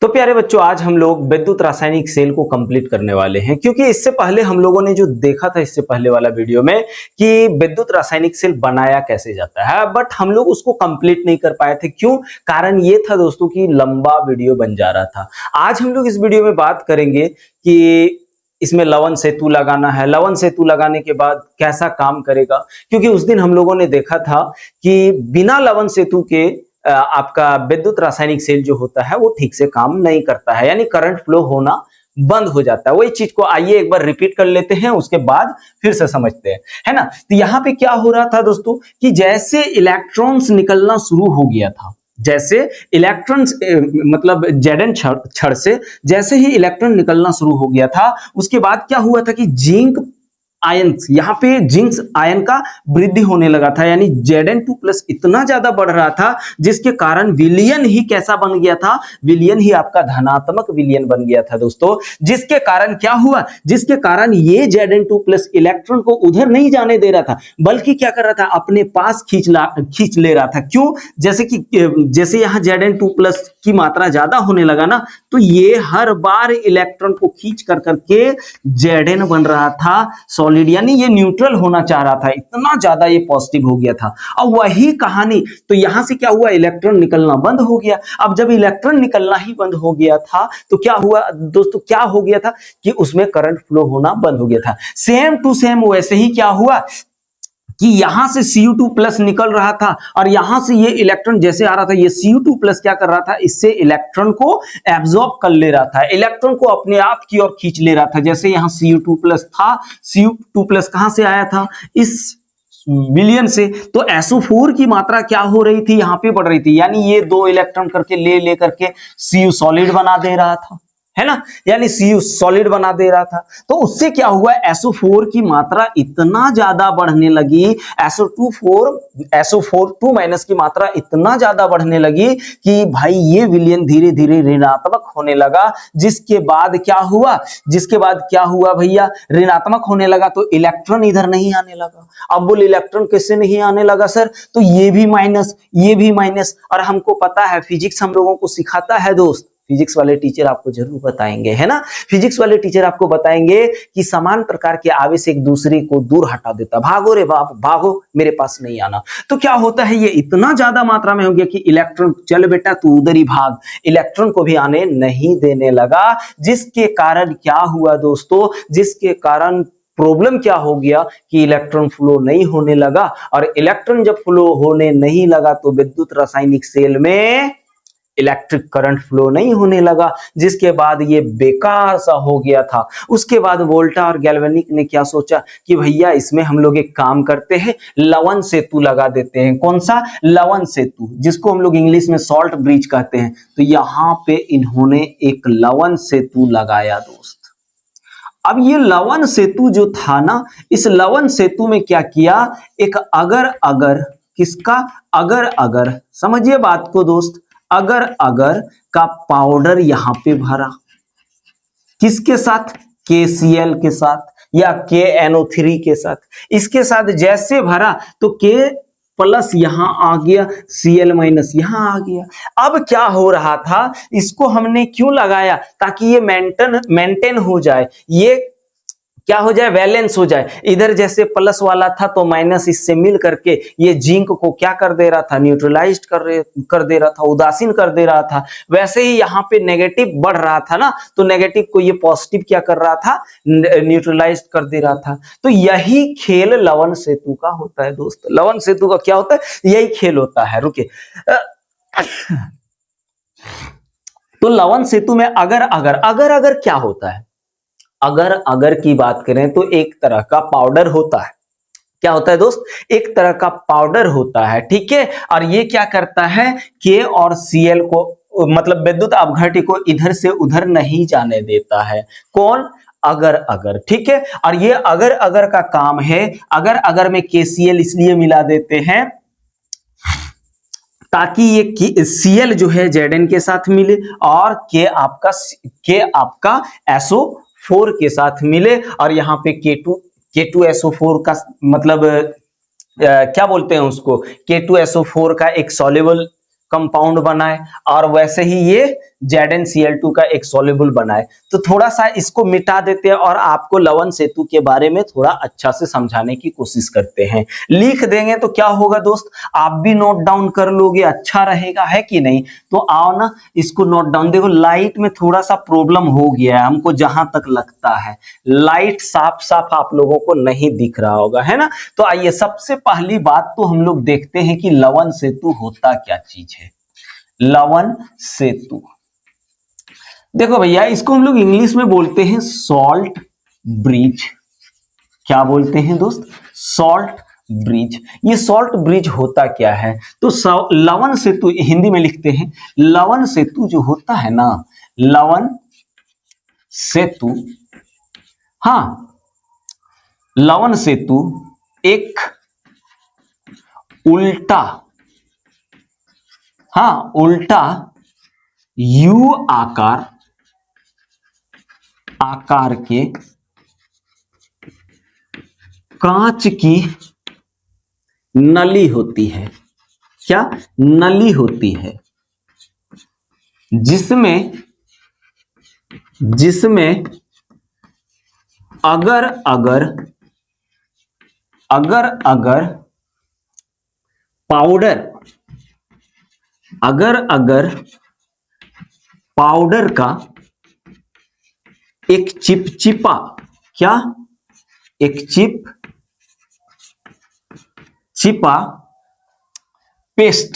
तो प्यारे बच्चों, आज हम लोग विद्युत रासायनिक सेल को कंप्लीट करने वाले हैं, क्योंकि इससे पहले हम लोगों ने जो देखा था इससे पहले वाला वीडियो में कि विद्युत रासायनिक सेल बनाया कैसे जाता है, बट हम लोग उसको कंप्लीट नहीं कर पाए थे। क्यों? कारण ये था दोस्तों कि लंबा वीडियो बन जा रहा था। आज हम लोग इस वीडियो में बात करेंगे कि इसमें लवन सेतु लगाना है, लवन सेतु लगाने के बाद कैसा काम करेगा, क्योंकि उस दिन हम लोगों ने देखा था कि बिना लवन सेतु के आपका विद्युत रासायनिक सेल जो होता है वो ठीक से काम नहीं करता है, यानी करंट फ्लो होना बंद हो जाता है। वही चीज को आइए एक बार रिपीट कर लेते हैं, उसके बाद फिर से समझते हैं, है ना। तो यहाँ पे क्या हो रहा था दोस्तों कि जैसे इलेक्ट्रॉन्स निकलना शुरू हो गया था, जैसे इलेक्ट्रॉन्स मतलब जेडन छड़ से जैसे ही इलेक्ट्रॉन निकलना शुरू हो गया था, उसके बाद क्या हुआ था कि जिंक आयन, यहाँ पे जिंक आयन का वृद्धि होने लगा था, यानी Zn2+ इतना ज्यादा बढ़ रहा था जिसके कारण विलयन ही कैसा बन गया था, विलयन ही आपका धनात्मक विलयन बन गया था दोस्तों। जिसके कारण क्या हुआ, जिसके कारण ये Zn2+ इलेक्ट्रॉन को उधर नहीं जाने दे रहा था, बल्कि क्या कर रहा था, अपने पास खींच ले रहा था। क्यों? जैसे यहाँ Zn2+ की मात्रा ज्यादा होने लगा ना, तो ये हर बार इलेक्ट्रॉन को खींच कर करके Zn बन रहा था सॉलिड, यानी ये न्यूट्रल होना चाह रहा था, इतना ज्यादा ये पॉजिटिव हो गया था। अब वही कहानी, तो यहां से क्या हुआ, इलेक्ट्रॉन निकलना बंद हो गया। अब जब इलेक्ट्रॉन निकलना ही बंद हो गया था तो क्या हुआ दोस्तों, क्या हो गया था कि उसमें करंट फ्लो होना बंद हो गया था। सेम टू सेम वैसे ही क्या हुआ कि यहां से Cu2+ निकल रहा था और यहां से ये इलेक्ट्रॉन जैसे आ रहा था, ये Cu2+ क्या कर रहा था, इससे इलेक्ट्रॉन को एब्जॉर्ब कर ले रहा था, इलेक्ट्रॉन को अपने आप की ओर खींच ले रहा था। जैसे यहां Cu2+ था, Cu2+ कहां से आया था, इस विलयन से, तो SO4 की मात्रा क्या हो रही थी, यहां पे बढ़ रही थी, यानी ये दो इलेक्ट्रॉन करके ले करके Cu सॉलिड बना दे रहा था, है ना, यानी Cu सॉलिड बना दे रहा था। तो उससे क्या हुआ, SO4 की मात्रा इतना ज्यादा बढ़ने लगी, SO4 की मात्रा इतना ज्यादा बढ़ने लगी कि भाई ये विलयन धीरे धीरे ऋणात्मक होने लगा। जिसके बाद क्या हुआ भैया, ऋणात्मक होने लगा तो इलेक्ट्रॉन इधर नहीं आने लगा। अब बोल इलेक्ट्रॉन कैसे नहीं आने लगा सर, तो ये भी माइनस, और हमको पता है फिजिक्स हम लोगों को सिखाता है दोस्त, फिजिक्स वाले टीचर आपको जरूर बताएंगे, है ना। फिजिक्स वाले टीचर आपको बताएंगे कि समान प्रकार के आवेश एक दूसरे को दूर हटा देता, भागो रे बाप भागो, मेरे पास नहीं आना। तो क्या होता है, ये इतना ज्यादा मात्रा में हो गया कि इलेक्ट्रॉन, चल बेटा तू उधर ही भाग, इलेक्ट्रॉन को भी आने नहीं देने लगा। जिसके कारण क्या हुआ दोस्तों, जिसके कारण प्रॉब्लम क्या हो गया कि इलेक्ट्रॉन फ्लो नहीं होने लगा, और इलेक्ट्रॉन जब फ्लो होने नहीं लगा तो विद्युत रासायनिक सेल में इलेक्ट्रिक करंट फ्लो नहीं होने लगा, जिसके बाद ये बेकार सा हो गया था। उसके बाद वोल्टा और गैल्वेनिक ने क्या सोचा कि भैया इसमें हम लोग एक काम करते हैं, लवन सेतु लगा देते हैं। कौन सा? लवन सेतु, जिसको हम लोग इंग्लिश में सॉल्ट ब्रिज कहते हैं। तो यहां पे इन्होंने एक लवन सेतु लगाया दोस्त। अब ये लवन सेतु जो था ना, इस लवन सेतु में क्या किया, एक अगर किसका, अगर समझिए बात को दोस्त, अगर का पाउडर यहां पे भरा, किसके साथ, KCl के साथ या KNO3 के साथ। इसके साथ जैसे भरा तो K+ यहां आ गया, Cl- यहां आ गया। अब क्या हो रहा था, इसको हमने क्यों लगाया, ताकि ये मेंटेन हो जाए, ये क्या हो जाए, बैलेंस हो जाए। इधर जैसे प्लस वाला था तो माइनस इससे मिल करके ये जिंक को क्या कर दे रहा था, न्यूट्रलाइज कर दे रहा था, उदासीन कर दे रहा था। वैसे ही यहाँ पे नेगेटिव बढ़ रहा था ना, तो नेगेटिव को ये पॉजिटिव क्या कर रहा था, न्यूट्रलाइज कर दे रहा था। तो यही खेल लवन सेतु का होता है दोस्त। लवन सेतु का क्या होता है, यही खेल होता है। रुके, तो लवन सेतु में अगर क्या होता है, अगर की बात करें तो एक तरह का पाउडर होता है। क्या होता है दोस्त, एक तरह का पाउडर होता है, ठीक है। और ये क्या करता है, K और Cl को, मतलब विद्युत अपघट्य को इधर से उधर नहीं जाने देता है। कौन? अगर, ठीक है। और ये अगर का काम है, अगर में KCl इसलिए मिला देते हैं ताकि ये Cl जो है Zn के साथ मिले और K आपका SO4 के साथ मिले, और यहाँ पे K2SO4 का मतलब क्या बोलते हैं उसको, K2SO4 का एक सॉल्युबल कंपाउंड बनाए और वैसे ही ये ZnCl2 का एक सॉल्युबल बनाए। तो थोड़ा सा इसको मिटा देते हैं और आपको लवण सेतु के बारे में थोड़ा अच्छा से समझाने की कोशिश करते हैं। लिख देंगे तो क्या होगा दोस्त, आप भी नोट डाउन कर लोगे, अच्छा रहेगा, है कि नहीं। तो आओ ना इसको नोट डाउन। देखो लाइट में थोड़ा सा प्रॉब्लम हो गया है हमको, जहां तक लगता है लाइट साफ साफ आप लोगों को नहीं दिख रहा होगा, है ना। तो आइए सबसे पहली बात तो हम लोग देखते हैं कि लवण सेतु होता क्या चीज है। लवण सेतु देखो भैया, इसको हम लोग इंग्लिश में बोलते हैं सॉल्ट ब्रिज। क्या बोलते हैं दोस्त, सॉल्ट ब्रिज। ये सॉल्ट ब्रिज होता क्या है, तो लवण सेतु हिंदी में लिखते हैं। लवण सेतु जो होता है ना, लवण सेतु, हाँ लवण सेतु एक उल्टा, हाँ उल्टा यू आकार के कांच की नली होती है। क्या नली होती है, जिसमें अगर पाउडर का एक चिपचिपा, क्या एक चिपचिपा पेस्ट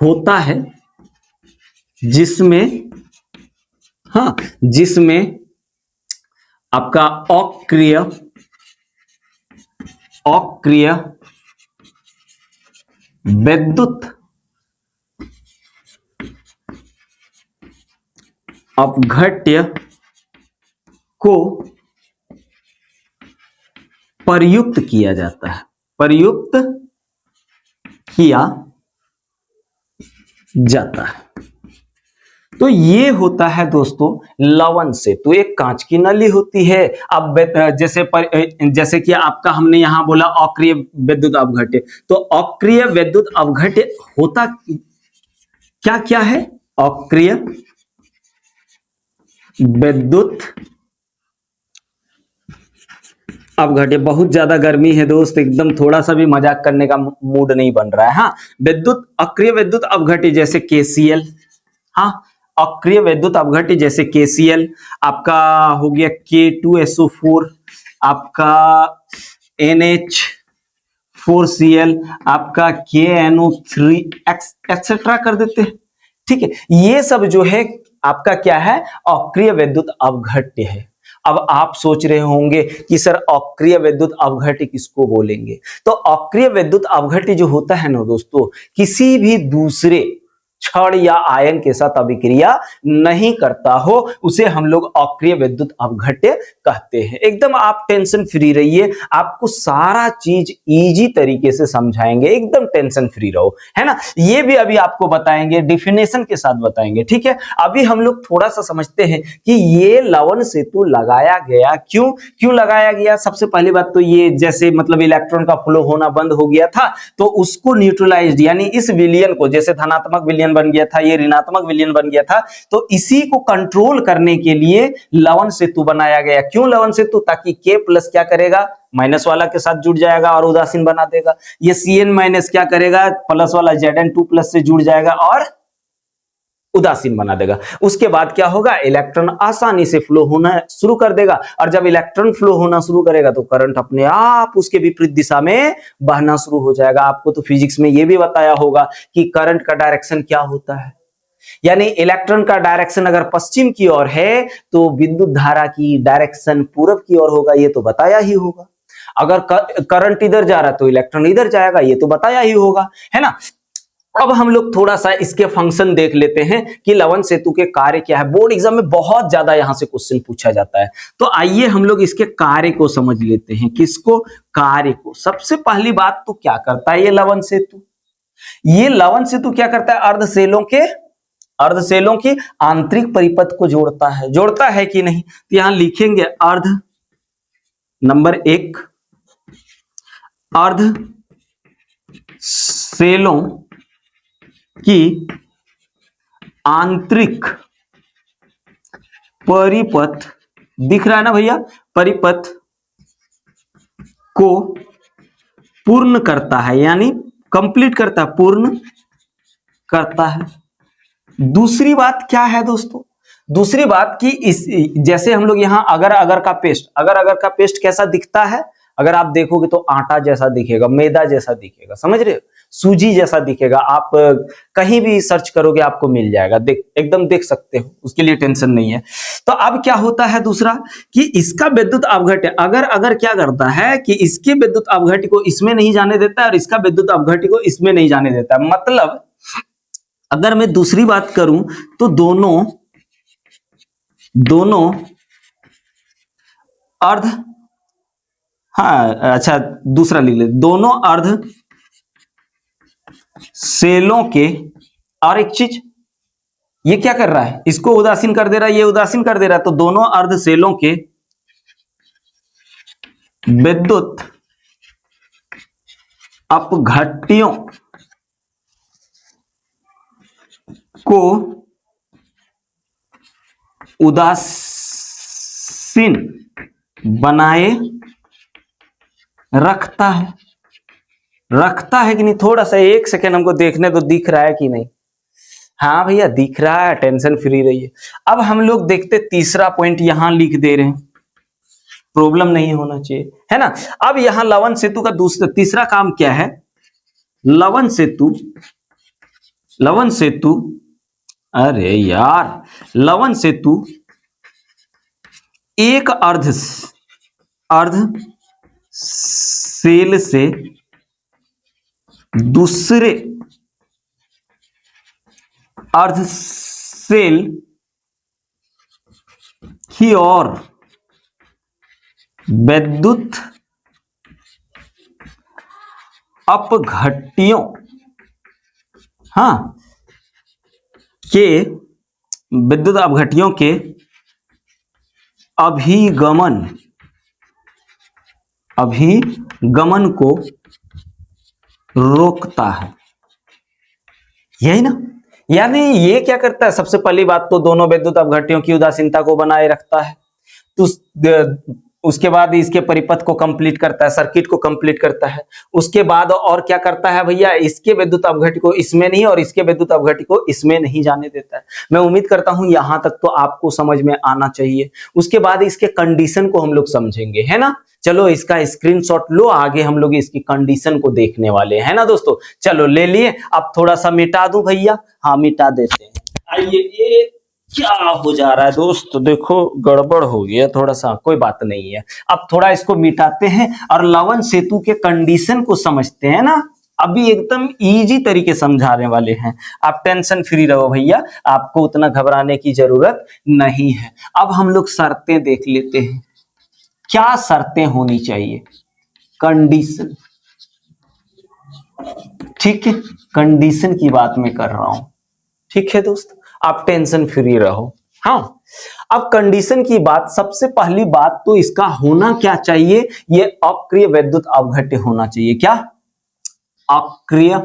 होता है, जिसमें आपका अक्रिय विद्युत अपघट्य को प्रयुक्त किया जाता है, प्रयुक्त किया जाता है। तो ये होता है दोस्तों लवण सेतु। एक कांच की नली होती है। अब जैसे कि आपका हमने यहां बोला अक्रिय विद्युत अपघट्य, तो अक्रिय विद्युत अपघट्य होता क्या क्या है, अक्रिय विद्युत अपघट्य। बहुत ज्यादा गर्मी है दोस्त, एकदम थोड़ा सा भी मजाक करने का मूड नहीं बन रहा है। हाँ अक्रिय विद्युत अपघट्य जैसे KCl, हाँ अक्रिय विद्युत अपघट्य जैसे KCl, आपका हो गया K2SO4, आपका NH4Cl, आपका KNO3 एक्सेट्रा कर देते हैं। ठीक है, ये सब जो है आपका क्या है, अक्रिय विद्युत अपघट्य है। अब आप सोच रहे होंगे कि सर अक्रिय विद्युत अपघट्य किसको बोलेंगे, तो अक्रिय विद्युत अपघट्य जो होता है ना दोस्तों, किसी भी दूसरे क्षण या आयन के साथ अभिक्रिया नहीं करता हो, उसे हम लोग अक्रिय विद्युत अपघट्य कहते हैं। एकदम आप टेंशन फ्री रहिए, आपको सारा चीज इजी तरीके से समझाएंगे, एकदम टेंशन फ्री रहो, है ना। ये भी अभी आपको बताएंगे, डिफिनेशन के साथ बताएंगे, ठीक है। अभी हम लोग थोड़ा सा समझते हैं कि ये लवण सेतु लगाया गया क्यों लगाया गया। सबसे पहली बात तो ये, जैसे मतलब इलेक्ट्रॉन का फ्लो होना बंद हो गया था, तो उसको न्यूट्रलाइज, यानी इस विलयन को, जैसे धनात्मक विलयन बन गया था, ये ऋणात्मक विलयन बन गया था, तो इसी को कंट्रोल करने के लिए लवण सेतु बनाया गया। क्यों लवण सेतु, ताकि K+ क्या करेगा, माइनस वाला के साथ जुड़ जाएगा और उदासीन बना देगा। ये Cn- क्या करेगा, प्लस वाला Zn2+ से जुड़ जाएगा और उदासीन बना देगा। उसके बाद क्या होगा, इलेक्ट्रॉन आसानी से फ्लो होना शुरू कर देगा, और जब इलेक्ट्रॉन फ्लो होना शुरू करेगा तो करंट अपने आप उसके विपरीत दिशा में बहना शुरू हो जाएगा। आपको तो फिजिक्स में यह भी बताया होगा कि करंट का डायरेक्शन क्या होता है, यानी इलेक्ट्रॉन का डायरेक्शन अगर पश्चिम की ओर है तो विद्युत धारा की डायरेक्शन पूरब की ओर होगा, ये तो बताया ही होगा। अगर करंट इधर जा रहा है तो इलेक्ट्रॉन इधर जाएगा, ये तो बताया ही होगा, है ना। अब हम लोग थोड़ा सा इसके फंक्शन देख लेते हैं कि लवण सेतु के कार्य क्या है। बोर्ड एग्जाम में बहुत ज्यादा यहां से क्वेश्चन पूछा जाता है, तो आइए हम लोग इसके कार्य को समझ लेते हैं। किसको, कार्य को। सबसे पहली बात तो क्या करता है ये लवण सेतु, ये लवण सेतु क्या करता है, अर्धसेलों की आंतरिक परिपथ को जोड़ता है कि नहीं, तो यहां लिखेंगे अर्ध, नंबर 1 अर्ध सेलों की आंतरिक परिपथ, दिख रहा है ना भैया, परिपथ को पूर्ण करता है, यानी कंप्लीट करता है, पूर्ण करता है। दूसरी बात क्या है दोस्तों, दूसरी बात कि इस जैसे हम लोग यहां अगर अगर का पेस्ट, अगर अगर का पेस्ट कैसा दिखता है, अगर आप देखोगे तो आटा जैसा दिखेगा, मैदा जैसा दिखेगा, समझ रहे हो, सूजी जैसा दिखेगा। आप कहीं भी सर्च करोगे आपको मिल जाएगा, देख एकदम देख सकते हो, उसके लिए टेंशन नहीं है। तो अब क्या होता है दूसरा कि इसका विद्युत अपघट्य अगर अगर क्या करता है कि इसके विद्युत अपघट्य को इसमें नहीं जाने देता है और इसका विद्युत अपघट्य को इसमें नहीं जाने देता है। मतलब अगर मैं दूसरी बात करूं तो दोनों अर्ध, हाँ अच्छा दूसरा लिख ले, दोनों अर्ध सेलों के, और एक चीज ये क्या कर रहा है, इसको उदासीन कर दे रहा है, ये उदासीन कर दे रहा है, तो दोनों अर्ध सेलों के विद्युत अपघट्यों को उदासीन बनाए रखता है। रखता है कि नहीं, थोड़ा सा एक सेकेंड हमको देखने तो, दिख रहा है कि नहीं, हाँ भैया दिख रहा है, टेंशन फ्री रहिए। अब हम लोग देखते तीसरा पॉइंट यहां लिख दे रहे हैं, प्रॉब्लम नहीं होना चाहिए, है ना। अब यहां लवन सेतु का दूसरा तीसरा काम क्या है, लवन सेतु, लवन सेतु, अरे यार लवन सेतु एक अर्ध सेल से दूसरे अर्ध सेल की ओर विद्युत अपघट्यों, हाँ के विद्युत अपघट्यों के अभिगमन को रोकता है, यही ना। यानी ये क्या करता है, सबसे पहली बात तो दोनों विद्युत अपघट्यों की उदासीनता को बनाए रखता है, तो उसके बाद इसके परिपथ को कंप्लीट करता है, सर्किट को कंप्लीट करता है। उसके बाद और क्या करता है भैया, इसके विद्युत अपघट्य को इसमें नहीं और इसके विद्युत अपघट्य को इसमें नहीं जाने देता है। मैं उम्मीद करता हूं यहां तक तो आपको समझ में आना चाहिए। उसके बाद इसके कंडीशन को हम लोग समझेंगे, है ना। चलो इसका स्क्रीनशॉट लो, आगे हम लोग इसकी कंडीशन को देखने वाले हैं ना दोस्तों। चलो ले लिए, अब थोड़ा सा मिटा दूं भैया, हाँ मिटा देते हैं। आइए, ये क्या हो जा रहा है दोस्त, देखो गड़बड़ हो गया थोड़ा सा, कोई बात नहीं है। अब थोड़ा इसको मिटाते हैं और लवन सेतु के कंडीशन को समझते हैं ना। अभी एकदम इजी तरीके समझाने वाले हैं, आप टेंशन फ्री रहो भैया, आपको उतना घबराने की जरूरत नहीं है। अब हम लोग शर्तें देख लेते हैं, क्या शर्तें होनी चाहिए, कंडीशन, ठीक है, कंडीशन की बात मैं कर रहा हूं, ठीक है दोस्त, आप टेंशन फ्री रहो। हाँ, अब कंडीशन की बात, सबसे पहली बात तो इसका होना क्या चाहिए, ये अक्रिय विद्युत अपघट्य होना चाहिए। क्या, अक्रिय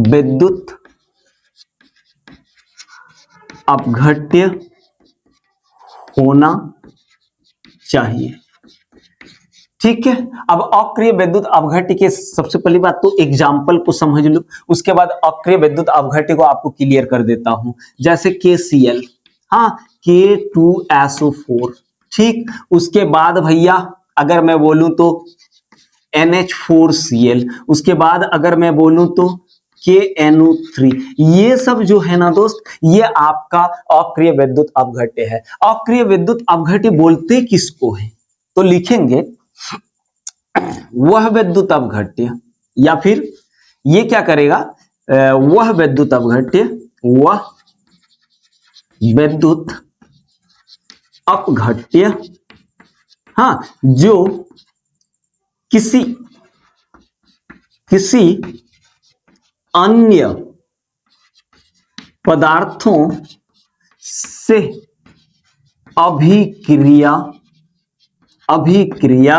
विद्युत अपघट्य होना चाहिए, ठीक है। अब अक्रिय विद्युत अपघट्य के सबसे पहली बात तो एग्जाम्पल को समझ लो, उसके बाद अक्रिय विद्युत अपघट्य को आपको क्लियर कर देता हूं। जैसे KCl, हाँ K2SO4, ठीक। उसके बाद भैया अगर मैं बोलूं तो NH4Cl, उसके बाद अगर मैं बोलूं तो KNO3, ये सब जो है ना दोस्त, ये आपका अक्रिय विद्युत अपघट्य है। अक्रिय विद्युत अपघट्य बोलते किसको है, तो लिखेंगे वह विद्युत अपघट्य, या फिर ये क्या करेगा, वह विद्युत अपघट्य, वह विद्युत अपघट्य, हाँ जो किसी अन्य पदार्थों से अभिक्रिया अभिक्रिया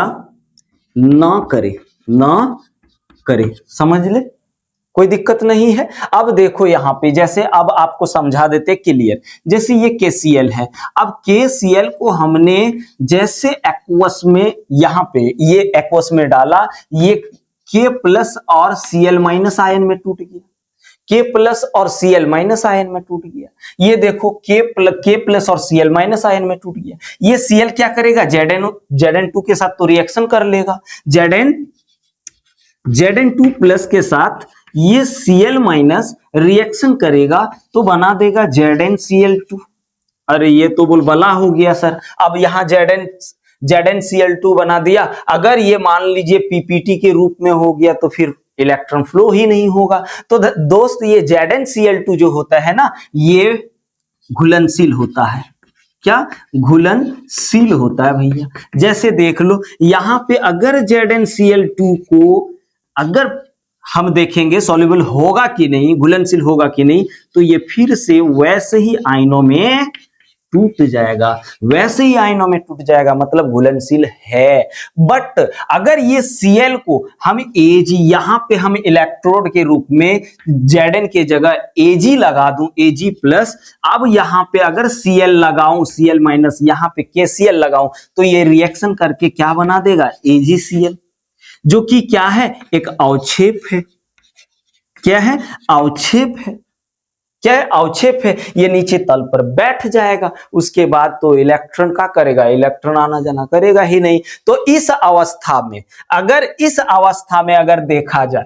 ना करे, समझ ले, कोई दिक्कत नहीं है। अब देखो यहाँ पे जैसे अब आपको समझा देते क्लियर, जैसे ये KCl है। अब KCl को हमने जैसे एक्वस में यहाँ पे ये एक्वस में डाला, ये K प्लस और Cl माइनस आयन में टूट गया, K प्लस और Cl माइनस आयन में टूट गया। ये देखो K प्लस और Cl माइनस आयन में टूट गया। ये Cl क्या करेगा, Zn2 के साथ तो रिएक्शन कर लेगा, Zn2 प्लस के साथ ये Cl माइनस रिएक्शन करेगा तो बना देगा ZnCl2। अरे ये तो बुलबुला हो गया सर। अब यहाँ ZnCl2 बना दिया, अगर ये मान लीजिए PPT के रूप में हो गया तो फिर इलेक्ट्रॉन फ्लो ही नहीं होगा। तो दोस्त ये ZnCl2 जो होता है ना, ये घुलनशील होता है। क्या घुलनशील होता है भैया। जैसे देख लो यहाँ पे अगर ZnCl2 को अगर हम देखेंगे सॉल्युबल होगा कि नहीं, घुलनशील होगा कि नहीं, तो ये फिर से वैसे ही आयनों में टूट जाएगा, वैसे ही आयनों में टूट जाएगा, मतलब घुलनशील है। बट अगर ये Cl को हम Ag, यहां पे हम इलेक्ट्रोड के रूप में Zn के जगह Ag लगा दूं, Ag प्लस, अब यहां पे अगर Cl लगाऊं, Cl माइनस, यहां पे KCl लगाऊं, तो ये रिएक्शन करके क्या बना देगा, AgCl, जो कि क्या है, एक अवक्षेप है। क्या है, अवक्षेप है। क्या है, अवक्षेप है। ये नीचे तल पर बैठ जाएगा, उसके बाद तो इलेक्ट्रॉन का करेगा, इलेक्ट्रॉन आना जाना करेगा ही नहीं। तो इस अवस्था में अगर देखा जाए,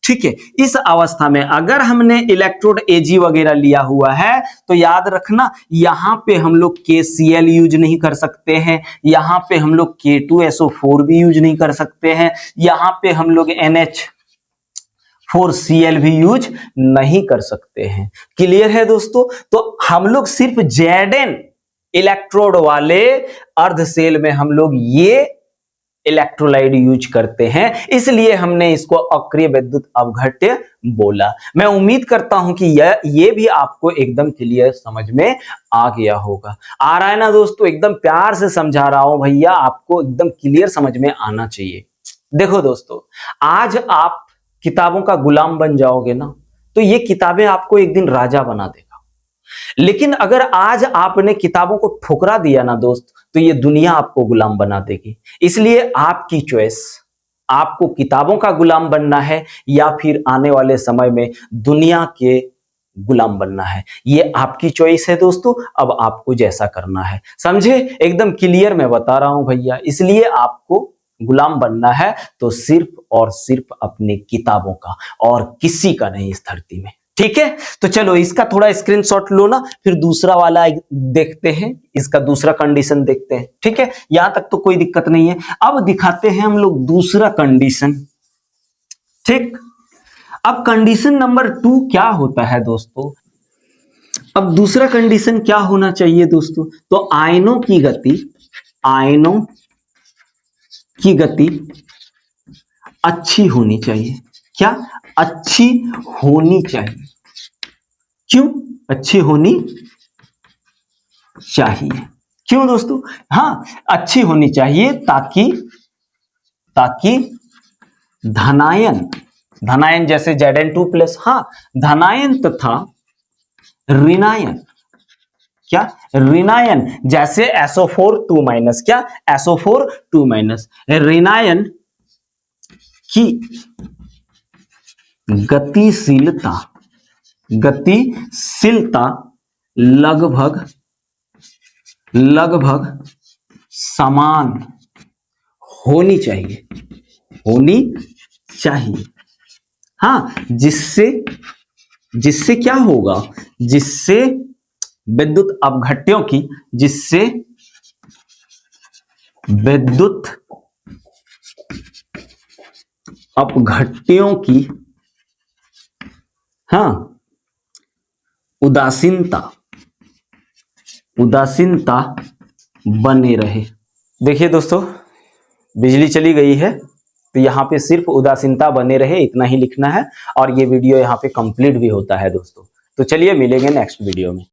ठीक है, इस अवस्था में अगर हमने इलेक्ट्रोड Ag वगैरह लिया हुआ है, तो याद रखना यहां पे हम लोग KCl यूज नहीं कर सकते हैं, यहां पे हम लोग K2SO4 भी यूज नहीं कर सकते हैं, यहां पे हम लोग NH4Cl भी यूज नहीं कर सकते हैं। क्लियर है दोस्तों। तो हम लोग सिर्फ Zn इलेक्ट्रोड वाले अर्ध सेल में हम लोग ये इलेक्ट्रोलाइट यूज करते हैं, इसलिए हमने इसको अक्रिय विद्युत अपघट्य बोला। मैं उम्मीद करता हूं कि ये भी आपको एकदम क्लियर समझ में आ गया होगा। आ रहा है ना दोस्तों, एकदम प्यार से समझा रहा हूं भैया, आपको एकदम क्लियर समझ में आना चाहिए। देखो दोस्तों, आज आप किताबों का गुलाम बन जाओगे ना, तो ये किताबें आपको एक दिन राजा बना देगा। लेकिन अगर आज आपने किताबों को ठुकरा दिया ना दोस्त, तो ये दुनिया आपको गुलाम बना देगी। इसलिए आपकी चॉइस, आपको किताबों का गुलाम बनना है या फिर आने वाले समय में दुनिया के गुलाम बनना है, ये आपकी चॉइस है दोस्तों। अब आपको जैसा करना है, समझे, एकदम क्लियर मैं बता रहा हूं भैया। इसलिए आपको गुलाम बनना है तो सिर्फ और सिर्फ अपनी किताबों का, और किसी का नहीं इस धरती में। ठीक है, तो चलो इसका थोड़ा स्क्रीनशॉट लो ना, फिर दूसरा वाला देखते हैं, इसका दूसरा कंडीशन देखते हैं। ठीक है, यहां तक तो कोई दिक्कत नहीं है। अब दिखाते हैं हम लोग दूसरा कंडीशन। ठीक, अब कंडीशन नंबर 2 क्या होता है दोस्तों। अब दूसरा कंडीशन क्या होना चाहिए दोस्तों, तो आयनों की गति अच्छी होनी चाहिए। क्या, अच्छी होनी चाहिए। क्यों अच्छी होनी चाहिए, क्यों दोस्तों, हाँ अच्छी होनी चाहिए ताकि धनायन जैसे Zn2 प्लस, हाँ धनायन तथा ऋणायन, क्या ऋणायन जैसे SO4 2 माइनस, क्या SO4 2 माइनस, ऋणायन की गतिशीलता लगभग समान होनी चाहिए। हाँ, जिससे क्या होगा, जिससे विद्युत अपघट्यों की हाँ उदासीनता बने रहे। देखिए दोस्तों, बिजली चली गई है, तो यहाँ पे सिर्फ उदासीनता बने रहे इतना ही लिखना है, और ये वीडियो यहाँ पे कंप्लीट भी होता है दोस्तों। तो चलिए मिलेंगे नेक्स्ट वीडियो में।